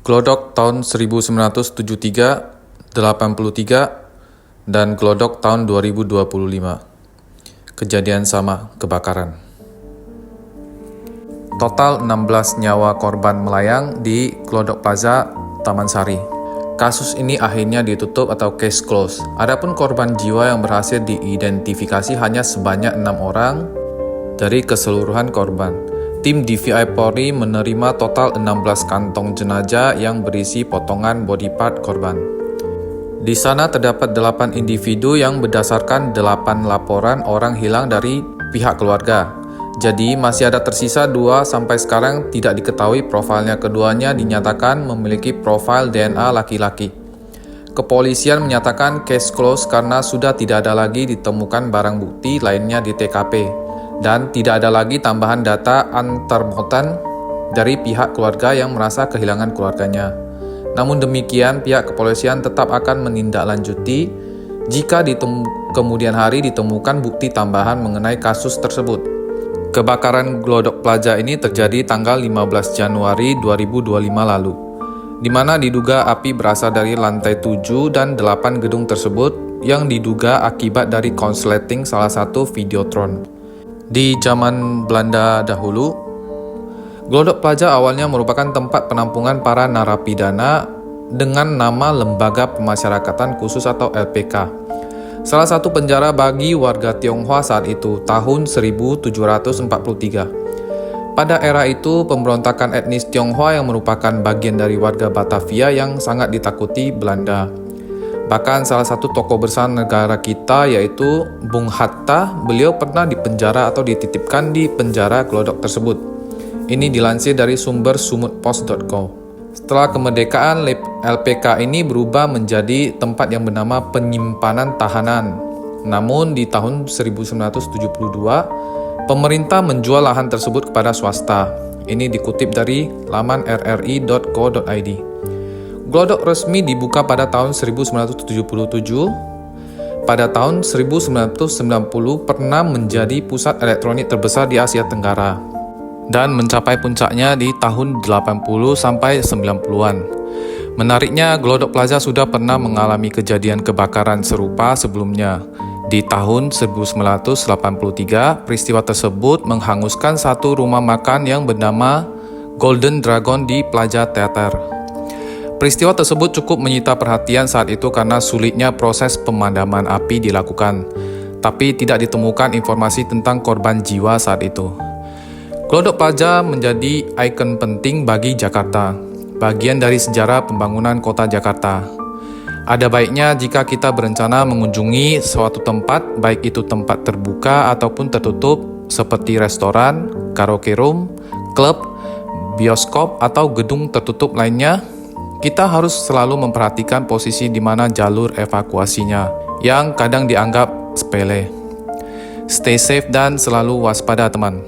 Glodok tahun 1973, 83, dan Glodok tahun 2025. Kejadian sama, kebakaran. Total 16 nyawa korban melayang di Glodok Plaza, Taman Sari. Kasus ini akhirnya ditutup atau case close. Adapun korban jiwa yang berhasil diidentifikasi hanya sebanyak 6 orang dari keseluruhan korban. Tim DVI Polri menerima total 16 kantong jenazah yang berisi potongan body part korban. Di sana terdapat 8 individu yang berdasarkan 8 laporan orang hilang dari pihak keluarga. Jadi masih ada tersisa 2 sampai sekarang tidak diketahui profilnya. Keduanya dinyatakan memiliki profil DNA laki-laki. Kepolisian menyatakan case close karena sudah tidak ada lagi ditemukan barang bukti lainnya di TKP. Dan tidak ada lagi tambahan data antemortem dari pihak keluarga yang merasa kehilangan keluarganya. Namun demikian, pihak kepolisian tetap akan menindaklanjuti jika kemudian hari ditemukan bukti tambahan mengenai kasus tersebut. Kebakaran Glodok Plaza ini terjadi tanggal 15 Januari 2025 lalu, di mana diduga api berasal dari lantai 7 dan 8 gedung tersebut yang diduga akibat dari konsleting salah satu Videotron. Di zaman Belanda dahulu, Glodok Plaza awalnya merupakan tempat penampungan para narapidana dengan nama Lembaga Pemasyarakatan Khusus atau LPK. Salah satu penjara bagi warga Tionghoa saat itu, tahun 1743. Pada era itu, pemberontakan etnis Tionghoa yang merupakan bagian dari warga Batavia yang sangat ditakuti Belanda. Bahkan salah satu tokoh besar negara kita yaitu Bung Hatta, beliau pernah dipenjara atau dititipkan di penjara Glodok tersebut. Ini dilansir dari sumber sumutpost.co. Setelah kemerdekaan, LPK ini berubah menjadi tempat yang bernama penyimpanan tahanan. Namun di tahun 1972, pemerintah menjual lahan tersebut kepada swasta. Ini dikutip dari laman rri.co.id. Glodok resmi dibuka pada tahun 1977. Pada tahun 1990 pernah menjadi pusat elektronik terbesar di Asia Tenggara dan mencapai puncaknya di tahun 80 sampai 90-an. Menariknya, Glodok Plaza sudah pernah mengalami kejadian kebakaran serupa sebelumnya. Di tahun 1983, peristiwa tersebut menghanguskan satu rumah makan yang bernama Golden Dragon di Plaza Theater. Peristiwa tersebut cukup menyita perhatian saat itu karena sulitnya proses pemadaman api dilakukan, tapi tidak ditemukan informasi tentang korban jiwa saat itu. Glodok Plaza menjadi ikon penting bagi Jakarta, bagian dari sejarah pembangunan kota Jakarta. Ada baiknya jika kita berencana mengunjungi suatu tempat, baik itu tempat terbuka ataupun tertutup, seperti restoran, karaoke room, klub, bioskop, atau gedung tertutup lainnya, kita harus selalu memperhatikan posisi di mana jalur evakuasinya, yang kadang dianggap sepele. Stay safe dan selalu waspada, teman.